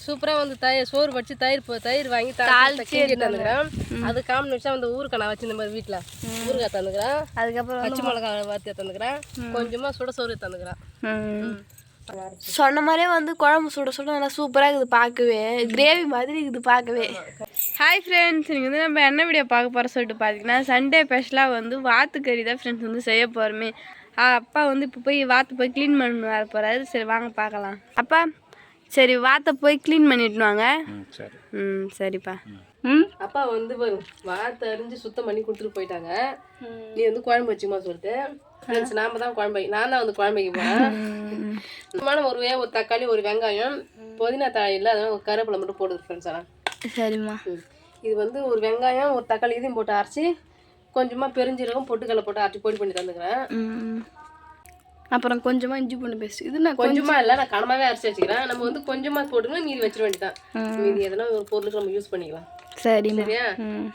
சூப்பராக வந்து சோறு வச்சு தயிர் வாங்கி தாளிச்சு தந்துக்கிறேன். அது காமன் வச்சா அந்த ஊருக்கு நான் வச்சு இந்த மாதிரி வீட்டில் ஊறுகாய் தந்துக்கிறேன். அதுக்கப்புறம் பச்சை மிளகா வார்த்தி தந்துக்கிறேன். கொஞ்சமாக சுட சோறு தந்துக்கிறேன். சொன்ன மாதிரியே வந்து குழம்பு சுட சுட நல்லா சூப்பராக இருக்குது பார்க்கவே, கிரேவி மாதிரி இருக்குது பார்க்கவே. ஹாய் ஃப்ரெண்ட்ஸ், நீங்கள் வந்து நம்ம என்ன வீடியோ பார்க்க போகிற சொல்லிட்டு பார்த்தீங்கன்னா சண்டே ஸ்பெஷலாக வந்து வாத்துக்கறி தான் ஃப்ரெண்ட்ஸ் வந்து செய்ய போகிறோமே. அப்பா வந்து இப்போ போய் வாத்து போய் க்ளீன் பண்ண வர போகிறாரு. சரி வாங்க பார்க்கலாம். அப்பா சரி வாத்தை போய் க்ளீன் பண்ணிட்டு வாங்க. சரிப்பா. அப்பா வந்து வாத்தை அரிஞ்சு சுத்தம் பண்ணி கொடுத்துட்டு போயிட்டாங்க. நீ வந்து குழம்பு வச்சுமா சொல்லிட்டு நாம தான் நான் தான் வந்து குழம்பு வைக்க போறேன். ஒரு தக்காளி, ஒரு வெங்காயம், புதினா தழையில் அதெல்லாம் ஒரு கருவேப்பிலை மட்டும் போடுது ஃப்ரெண்ட்ஸ். எல்லாம் சரிம்மா. இது வந்து ஒரு வெங்காயம், ஒரு தக்காளி இதையும் போட்டு அரைச்சி கொஞ்சமாக பெருஞ்சீரகம் பொட்டுக்கடலை போட்டு அரைச்சி பொடி பண்ணி தந்துக்கிறேன். அப்புறம் கொஞ்சமாக இஞ்சி பூண்டு பேஸ்ட். இது நான் கொஞ்சமாக இல்லை, நான் கனமாகவே அரைச்சி வச்சுக்கிறேன். நம்ம வந்து கொஞ்சமாக போட்டுக்கணும், மீதி வச்சிட வேண்டியதான். மீதி எதனா ஒரு பொருளுக்கு நம்ம யூஸ் பண்ணிக்கலாம். சரியா?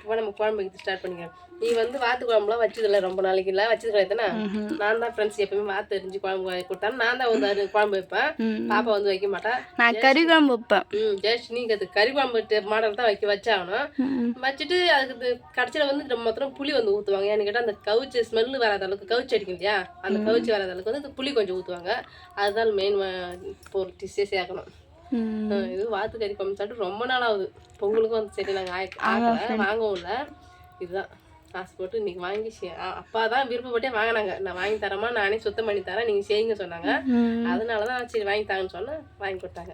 இப்போ நம்ம குழம்பு வைக்க ஸ்டார்ட் பண்ணிக்கலாம். நீ வந்து வாத்து குழம்புலாம் வச்சதில்ல, ரொம்ப நாளைக்கு இல்லை வச்சது கிடையாதுன்னா. நான் தான் ஃப்ரெண்ட்ஸ் எப்பவுமே வாத்து எரிஞ்சு குழம்பு கொடுத்தாலும் நான் தான் வந்து குழம்பு வைப்பேன். பாப்பா வந்து வைக்க மாட்டேன். நான் கறி குழம்பு வைப்பேன். ஜஸ்ட் நீங்க அது கறி குழம்பு மாடல் தான் வச்சாகணும். வச்சுட்டு அதுக்கு கடைசியில் வந்து மொத்தம் புளி வந்து ஊற்றுவாங்க. ஏன்னு கேட்டால் அந்த கவுச்சி ஸ்மெல்லு வராத அளவுக்கு, கவுச்சி அடிக்கும் இல்லையா, அந்த கவுச்சி வராத அளவுக்கு வந்து புளி கொஞ்சம் ஊற்றுவாங்க. அதுதான் மெயின் ஒரு டிஷ்ஷே சேர்க்கணும். இது வாத்து கறி குழம்பு சாப்பிட்டு ரொம்ப நாள் ஆகுது. பொங்கலுக்கும் வந்து சரி நாங்கள் வாங்கவும் இல்லை. இதுதான் காசு போட்டு இன்னைக்கு வாங்கி அப்பா தான் விருப்பப்பட்டே வாங்கினாங்க. நான் வாங்கி தரமா, நானே சுத்தம் பண்ணி தரேன், நீங்கள் செய்யுங்க சொன்னாங்க. அதனாலதான் சரி வாங்கி தாங்கன்னு சொன்னேன், வாங்கி கொடுத்தாங்க.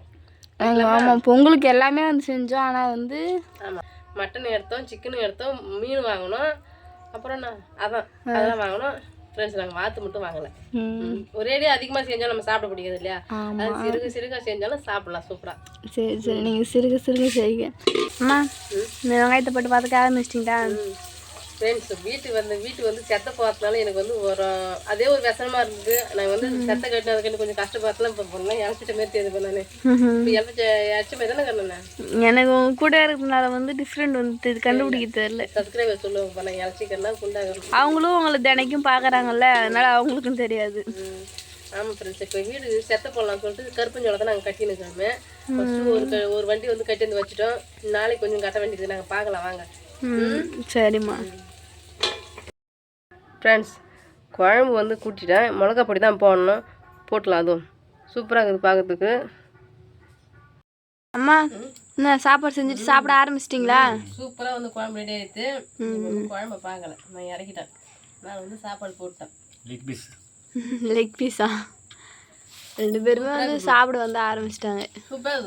ஆமாம், பொங்கலுக்கு எல்லாமே வந்து செஞ்சோம். ஆனால் வந்து ஆமாம், மட்டன் எடுத்தோம், சிக்கனும் எடுத்தோம், மீன் வாங்கணும், அப்புறம் அதெல்லாம் வாங்கணும். ஃப்ரெண்ட்ஸ் நாங்கள் வாத்து மட்டும் வாங்கலை. ஒரேடியே அதிகமாக செஞ்சாலும் நம்ம சாப்பிட முடியாது இல்லையா, அது சிறுக செஞ்சாலும் சாப்பிடலாம் சூப்பராக. சரி சரி, நீங்கள் சிறுக செய்யுங்க. அம்மா வெங்காயத்தை போட்டு பார்த்துக்க ஆரம்பிச்சிட்டிங்களா? ஃப்ரெண்ட்ஸ் வீட்டுக்கு வந்து செத்த போகிறதுனால எனக்கு வந்து அதே ஒரு விஷமா இருந்தது. நான் வந்து செத்த கட்டினதுக்கு கொஞ்சம் கஷ்டப்படலாம். இப்போ பண்ணலாம் இறச்சிட்ட மாரி தெரியுது. நான் இப்போ இறச்ச மாதிரி தானே கண்ணேன். எனக்கு கூட இருக்கிறதுனால வந்து டிஃப்ரெண்ட் வந்து கண்டுபிடிக்க தெரியல. சப்ஸ்கிரைபர் சொல்லுவாங்க பண்ண இறச்சிக்கன்னா குண்டாக. அவங்களும் அவங்களை தினைக்கும் பார்க்குறாங்கல்ல, அதனால அவங்களுக்கும் தெரியாது. ஆமாம் ஃப்ரெண்ட்ஸ், இப்போ வீடு செத்த போடலாம்னு சொல்லிட்டு கருப்பஞ்சோளை தான் நாங்கள் கட்டினுக்கோமே. ஃபஸ்ட்டு ஒரு வண்டி வந்து கட்டி வந்து வச்சுட்டோம். நாளைக்கு கொஞ்சம் கட்ட வேண்டியது, நாங்கள் பார்க்கலாம் வாங்க. சரிம்மா. ஃப்ரெண்ட்ஸ் குழம்பு வந்து கூட்டிட்டேன். மிளகா பொடி தான் போடணும், போட்டலாம். அதுவும் சூப்பராக இருக்குது பார்க்கறதுக்கு. அம்மா என்ன சாப்பாடு செஞ்சுட்டு சாப்பிட ஆரம்பிச்சிட்டிங்களா? சூப்பராக வந்து குழம்பு ரெடி ஆகிடுது. குழம்பு பார்க்கல, நான் இறக்கிட்டேன். நான் வந்து சாப்பாடு போட்டேன். லெக் பீஸா? 2 பேருமே வந்து சாப்பிட வந்து ஆரம்பிச்சிட்டாங்க. சூப்பராக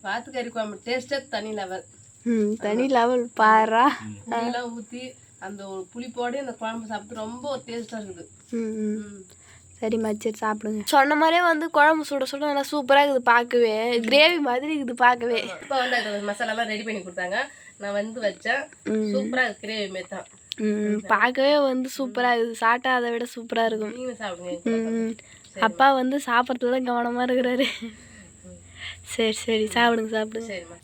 வாத்துக்கறி குழம்பு டேஸ்ட்டே தனி லெவல். தனி லெவல் பாரா. புளியெல்லாம் ஊற்றி அந்த ஒரு புளிப்போடு அந்த குழம்பு சாப்பிட்டு ரொம்ப ஒரு டேஸ்ட்டாக இருக்குது. சரிம்மா சரி சாப்பிடுங்க. சொன்ன மாதிரியே வந்து குழம்பு சுட சுட நல்லா சூப்பராக இருக்குது பார்க்கவே, கிரேவி மாதிரி இருக்குது பார்க்கவே. இப்போ வந்து அது மசாலாலாம் ரெடி பண்ணி கொடுத்தாங்க, நான் வந்து வச்சேன். சூப்பராக கிரேவி மாரி தான் பார்க்கவே வந்து சூப்பராக இருக்குது. சாப்பிட்டா அதை விட சூப்பராக இருக்கும். நீங்கள் சாப்பிடுங்க. அப்பா வந்து சாப்பிட்றதுல தான் கவனமாக இருக்கிறாரு. சரி சரி சாப்பிடுங்க.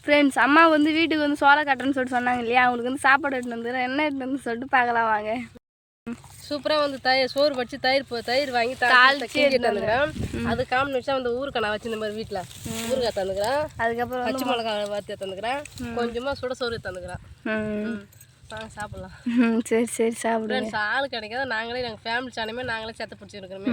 ஃப்ரெண்ட்ஸ் அம்மா வந்து வீட்டுக்கு வந்து சோள கட்டுறேன்னு சொல்லிட்டு சொன்னாங்க இல்லையா, அவங்களுக்கு வந்து சாப்பாடு எடுத்துன்னு வந்துடுறேன். என்ன எடுத்துன்னு வந்து சொல்லிட்டு பார்க்கலாம் வாங்க. சூப்பராக வந்து சோறு வச்சு தயிர் வாங்கி தாளிச்சு தந்துக்கிறேன். அது காமன் வச்சா அந்த ஊருக்கு நான் வச்சு இந்த மாதிரி வீட்டில் ஊறுகாய் தந்துக்கிறேன். அதுக்கப்புறம் பச்சை மிளகா வார்த்தி தந்துக்கிறேன். கொஞ்சமாக சுட சோறு தந்துக்கிறேன். வாங்க சாப்பிடலாம். சரி சரி சாப்பிடுங்க. ஆள் கிடைக்காத நாங்களே எங்கள் ஃபேமிலி சாணமே நாங்களே செத்த பிடிச்சிருக்கிறோமே.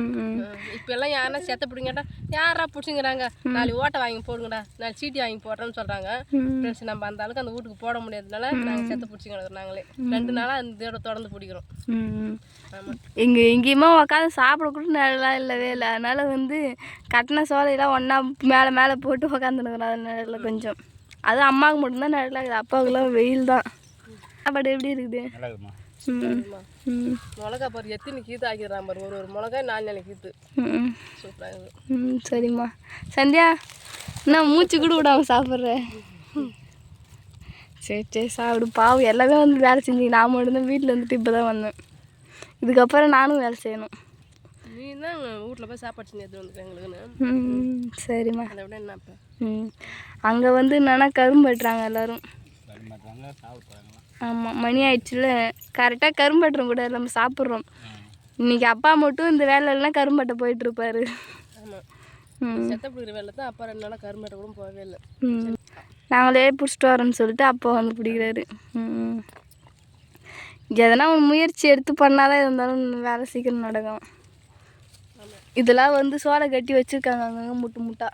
இப்போ எல்லாம் யாருன்னா செத்த பிடிங்கட்டா யாரா பிடிச்சிங்கிறாங்க, நாளைக்கு ஓட்டை வாங்கி போடுங்கடா, நாளைக்கு சீட்டி வாங்கி போடுறேன்னு சொல்கிறாங்க. ஃப்ரெண்ட்ஸ் நம்ம அந்த அளவுக்கு அந்த வீட்டுக்கு போட முடியாததுனால நாங்கள் செத்த பிடிச்சிக்கிறோம். நாங்களே 2 நாளாக அந்த தொடர்ந்து பிடிக்கிறோம். ஆமாம், எங்கேயுமா உட்காந்து சாப்பிட கூட நல்லா இல்லவே இல்லை. அதனால் வந்து கட்டின சோலையெல்லாம் ஒன்றா மேலே போட்டு உக்காந்துனுக்குறோம். அதனால கொஞ்சம் அது அம்மாவுக்கு மட்டும்தான் நல்லா இருக்குது, அப்பாவுக்குலாம் வெயில் தான். சாப்பாடு எப்படி இருக்குது? மிளகா பாரு எத்தனை கீத்து ஆக்கிடுறான் பாரு, ஒரு மிளகா 4 கீத்து. சூப்பராக இருக்குது. சரிம்மா. சந்தியா நான் மூச்சு கூட விடாமல் சாப்பிட்றேன். சரி சாப்பிடு. பாவம் எல்லாமே வந்து வேலை செஞ்சு நான் மட்டும்தான் வீட்டில் வந்துட்டு இப்போ தான் வந்தேன். இதுக்கப்புறம் நானும் வேலை செய்யணும். நீ தான் வீட்டில் போய் சாப்பாடு செஞ்சு எடுத்து வந்துட்டு எங்களுக்குன்னு. சரிம்மா. அதை விட என்ன இப்போ அங்கே வந்து என்னன்னா கரும்பு வெட்டுறாங்க எல்லோரும். ஆமாம், மணி ஆயிடுச்சுல, கரெக்டாக கரும்பட்டுறோம் கூட நம்ம சாப்பிட்றோம். இன்றைக்கி அப்பா மட்டும் இந்த வேலை இல்லைனா கரும்பட்டை போயிட்டுருப்பாரு. செத்த பிடிக்கிற வேலை தான் அப்பா 2 நாளாக கரும்பேட்டை கூட போகவே இல்லை. நாங்களே பிடிச்சிட்டு வரோன்னு சொல்லிட்டு அப்பா வந்து பிடிக்கிறாரு. எதனா ஒரு முயற்சி எடுத்து பண்ணாதான் இருந்தாலும் வேலை சீக்கிரம் நடக்கும். இதெல்லாம் வந்து சோளை கட்டி வச்சுருக்காங்க அங்கங்கே முட்டா.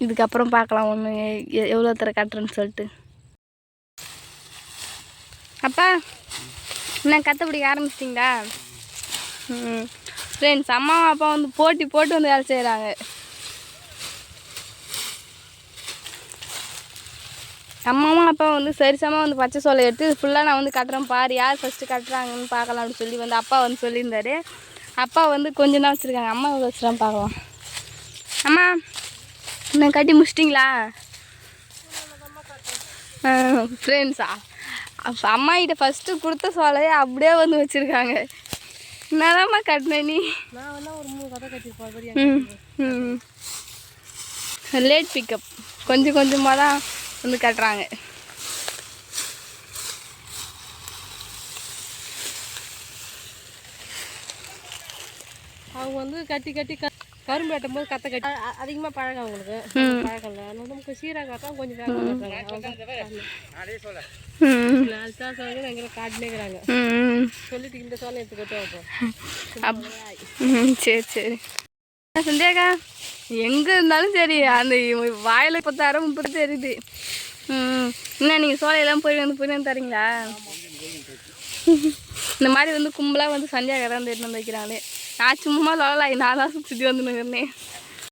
இதுக்கப்புறம் பார்க்கலாம் ஒன்று எவ்வளோ தர கட்டுறேன்னு சொல்லிட்டு. அப்பா என்ன கத்தை பிடிக்க ஆரம்பிச்சிட்டிங்களா? ஃப்ரெண்ட்ஸ் அம்மாவும் அப்பா வந்து போட்டி போட்டு வந்து வேலை செய்கிறாங்க. அம்மாவும் அப்பா வந்து சரிசமாக வந்து பச்சை சோளை எடுத்து ஃபுல்லாக நான் வந்து கட்டுறேன் பாரு, யார் ஃபஸ்ட்டு கட்டுறாங்கன்னு பார்க்கலாம் அப்படின்னு சொல்லி வந்து அப்பா வந்து சொல்லியிருந்தாரு. அப்பா வந்து கொஞ்சம் தான் வச்சுருக்காங்க, அம்மா எவ்வளோ வச்சுருக்கான்னு பார்க்கலாம். அம்மா என்ன கட்டி முடிச்சிட்டிங்களா? ஃப்ரெண்ட்ஸா அப்போ அம்மா கிட்ட ஃபஸ்ட்டு கொடுத்த சோலையை அப்படியே வந்து வச்சுருக்காங்க. என்னதாம்மா கட்டின நீ? நான் வந்து ஒரு 3 கதை கட்டியிருப்பேன். லேட் பிக்கப் கொஞ்சம் கொஞ்சமாக தான் வந்து கட்டுறாங்க. அவங்க வந்து கட்டி கரும்பு வெட்டும் போது கத்தை கட்டி அதிகமாக பழகம் அவங்களுக்கு பழக்கம் இல்லை. நமக்கு சீராக கொஞ்சம் வேகமாக எங்கே காட்டினேங்கிறாங்க. சொல்லிட்டு இந்த சோளம் எடுத்து கொட்டு வைப்போம். சரி சந்தியாக்கா எங்கே இருந்தாலும் சரி அந்த வாயில் 10,000-30 தெரியுது. என்ன நீங்கள் சோலையெல்லாம் போய் வந்து தரீங்களா? இந்த மாதிரி வந்து கும்பலாக வந்து சந்தியாக்கா தான் வந்து எடுத்து வந்து வைக்கிறாங்களே. நான் சும்மா சொல்லலாம், நான் தான் சுற்றி வந்துனுங்கிறேன்.